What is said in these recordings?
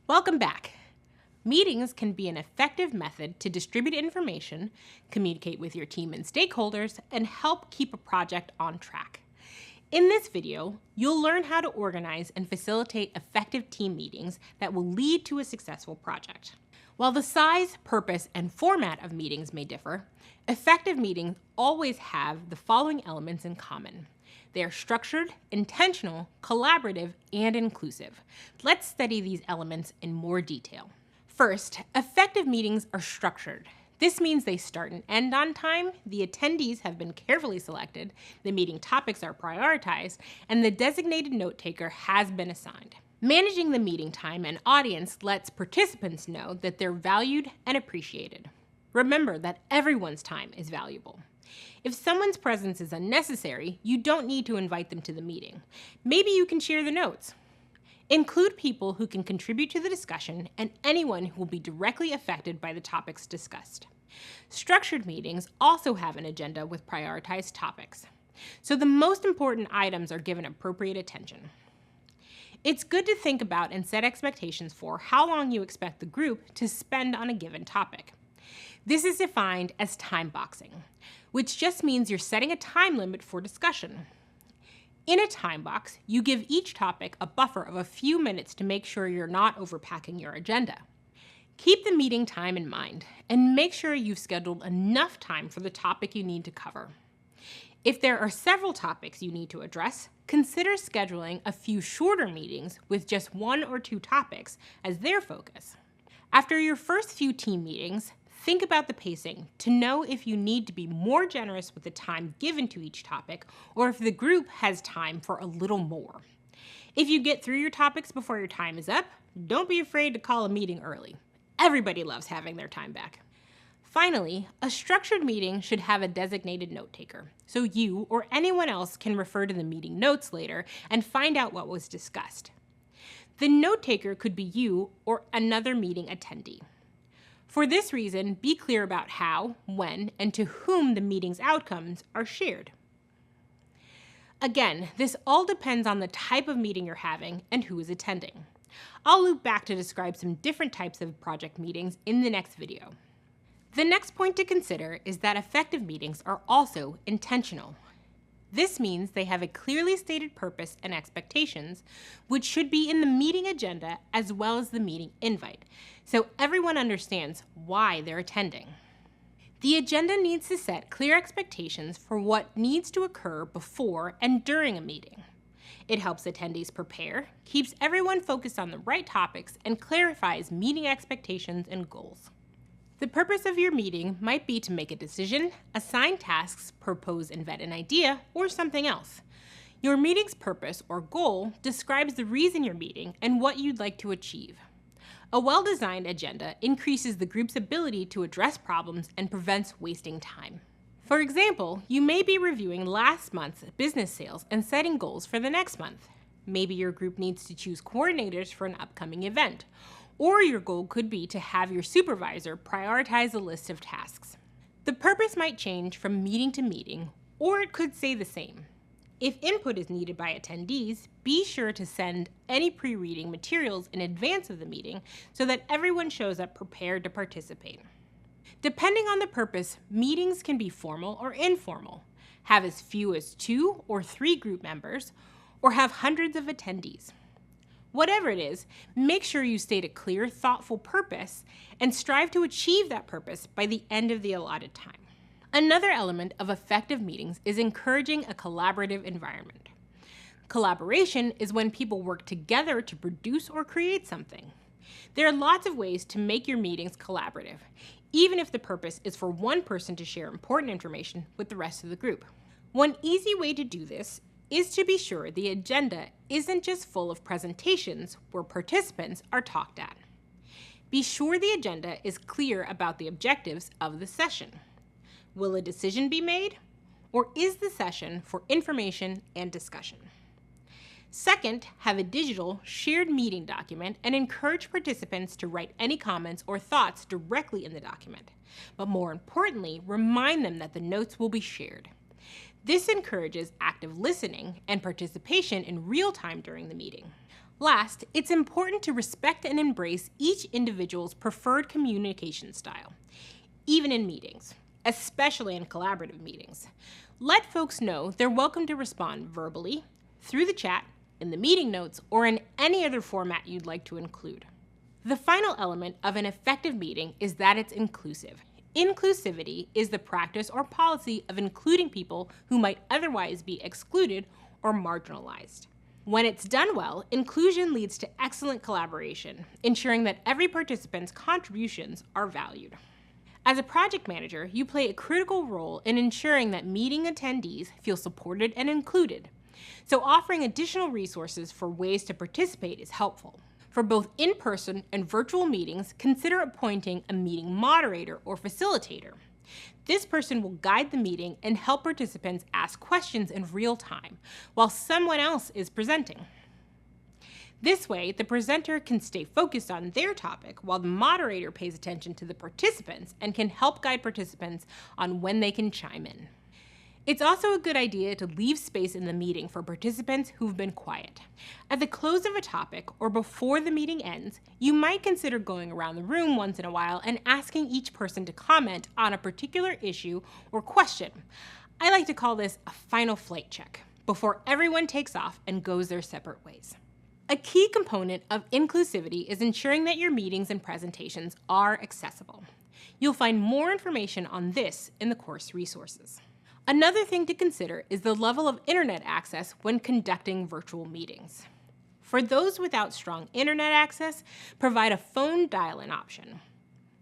Welcome back. Meetings can be an effective method to distribute information, communicate with your team and stakeholders, and help keep a project on track. In this video, you'll learn how to organize and facilitate effective team meetings that will lead to a successful project. While the size, purpose, and format of meetings may differ, effective meetings always have the following elements in common. They are structured, intentional, collaborative, and inclusive. Let's study these elements in more detail. First, effective meetings are structured. This means they start and end on time, the attendees have been carefully selected, the meeting topics are prioritized, and the designated note taker has been assigned. Managing the meeting time and audience lets participants know that they're valued and appreciated. Remember that everyone's time is valuable. If someone's presence is unnecessary, you don't need to invite them to the meeting. Maybe you can share the notes. Include people who can contribute to the discussion and anyone who will be directly affected by the topics discussed. Structured meetings also have an agenda with prioritized topics, so the most important items are given appropriate attention. It's good to think about and set expectations for how long you expect the group to spend on a given topic. This is defined as time boxing, which just means you're setting a time limit for discussion. In a time box, you give each topic a buffer of a few minutes to make sure you're not overpacking your agenda. Keep the meeting time in mind and make sure you've scheduled enough time for the topic you need to cover. If there are several topics you need to address, consider scheduling a few shorter meetings with just 1 or 2 topics as their focus. After your first few team meetings, think about the pacing to know if you need to be more generous with the time given to each topic or if the group has time for a little more. If you get through your topics before your time is up, don't be afraid to call a meeting early. Everybody loves having their time back. Finally, a structured meeting should have a designated note taker, so you or anyone else can refer to the meeting notes later and find out what was discussed. The note taker could be you or another meeting attendee. For this reason, be clear about how, when, and to whom the meeting's outcomes are shared. Again, this all depends on the type of meeting you're having and who is attending. I'll loop back to describe some different types of project meetings in the next video. The next point to consider is that effective meetings are also intentional. This means they have a clearly stated purpose and expectations, which should be in the meeting agenda as well as the meeting invite, so everyone understands why they're attending. The agenda needs to set clear expectations for what needs to occur before and during a meeting. It helps attendees prepare, keeps everyone focused on the right topics, and clarifies meeting expectations and goals. The purpose of your meeting might be to make a decision, assign tasks, propose and vet an idea, or something else. Your meeting's purpose or goal describes the reason you're meeting and what you'd like to achieve. A well-designed agenda increases the group's ability to address problems and prevents wasting time. For example, you may be reviewing last month's business sales and setting goals for the next month. Maybe your group needs to choose coordinators for an upcoming event. Or your goal could be to have your supervisor prioritize a list of tasks. The purpose might change from meeting to meeting, or it could stay the same. If input is needed by attendees, be sure to send any pre-reading materials in advance of the meeting so that everyone shows up prepared to participate. Depending on the purpose, meetings can be formal or informal, have as few as 2 or 3 group members, or have hundreds of attendees. Whatever it is, make sure you state a clear, thoughtful purpose and strive to achieve that purpose by the end of the allotted time. Another element of effective meetings is encouraging a collaborative environment. Collaboration is when people work together to produce or create something. There are lots of ways to make your meetings collaborative, even if the purpose is for one person to share important information with the rest of the group. One easy way to do this is to be sure the agenda isn't just full of presentations where participants are talked at. Be sure the agenda is clear about the objectives of the session. Will a decision be made? Or is the session for information and discussion? Second, have a digital shared meeting document and encourage participants to write any comments or thoughts directly in the document. But more importantly, remind them that the notes will be shared. This encourages active listening and participation in real time during the meeting. Last, it's important to respect and embrace each individual's preferred communication style, even in meetings, especially in collaborative meetings. Let folks know they're welcome to respond verbally, through the chat, in the meeting notes, or in any other format you'd like to include. The final element of an effective meeting is that it's inclusive. Inclusivity is the practice or policy of including people who might otherwise be excluded or marginalized. When it's done well, inclusion leads to excellent collaboration, ensuring that every participant's contributions are valued. As a project manager, you play a critical role in ensuring that meeting attendees feel supported and included, so offering additional resources for ways to participate is helpful. For both in-person and virtual meetings, consider appointing a meeting moderator or facilitator. This person will guide the meeting and help participants ask questions in real time while someone else is presenting. This way, the presenter can stay focused on their topic while the moderator pays attention to the participants and can help guide participants on when they can chime in. It's also a good idea to leave space in the meeting for participants who've been quiet. At the close of a topic or before the meeting ends, you might consider going around the room once in a while and asking each person to comment on a particular issue or question. I like to call this a final flight check before everyone takes off and goes their separate ways. A key component of inclusivity is ensuring that your meetings and presentations are accessible. You'll find more information on this in the course resources. Another thing to consider is the level of internet access when conducting virtual meetings. For those without strong internet access, provide a phone dial-in option.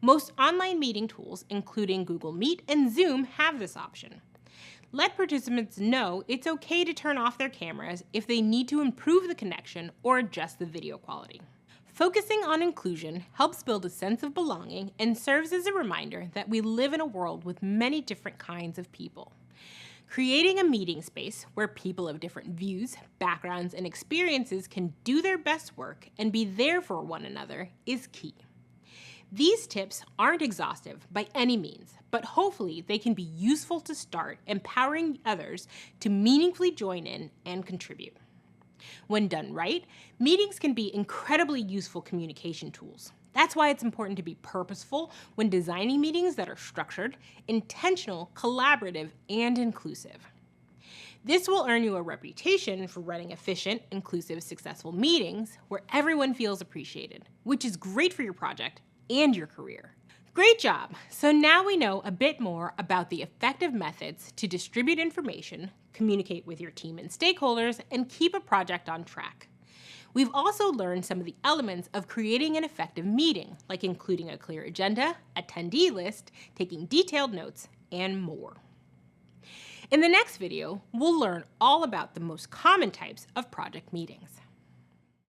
Most online meeting tools, including Google Meet and Zoom, have this option. Let participants know it's okay to turn off their cameras if they need to improve the connection or adjust the video quality. Focusing on inclusion helps build a sense of belonging and serves as a reminder that we live in a world with many different kinds of people. Creating a meeting space where people of different views, backgrounds, and experiences can do their best work and be there for one another is key. These tips aren't exhaustive by any means, but hopefully they can be useful to start empowering others to meaningfully join in and contribute. When done right, meetings can be incredibly useful communication tools. That's why it's important to be purposeful when designing meetings that are structured, intentional, collaborative, and inclusive. This will earn you a reputation for running efficient, inclusive, successful meetings where everyone feels appreciated, which is great for your project and your career. Great job! So now we know a bit more about the effective methods to distribute information, communicate with your team and stakeholders, and keep a project on track. We've also learned some of the elements of creating an effective meeting, like including a clear agenda, attendee list, taking detailed notes, and more. In the next video, we'll learn all about the most common types of project meetings.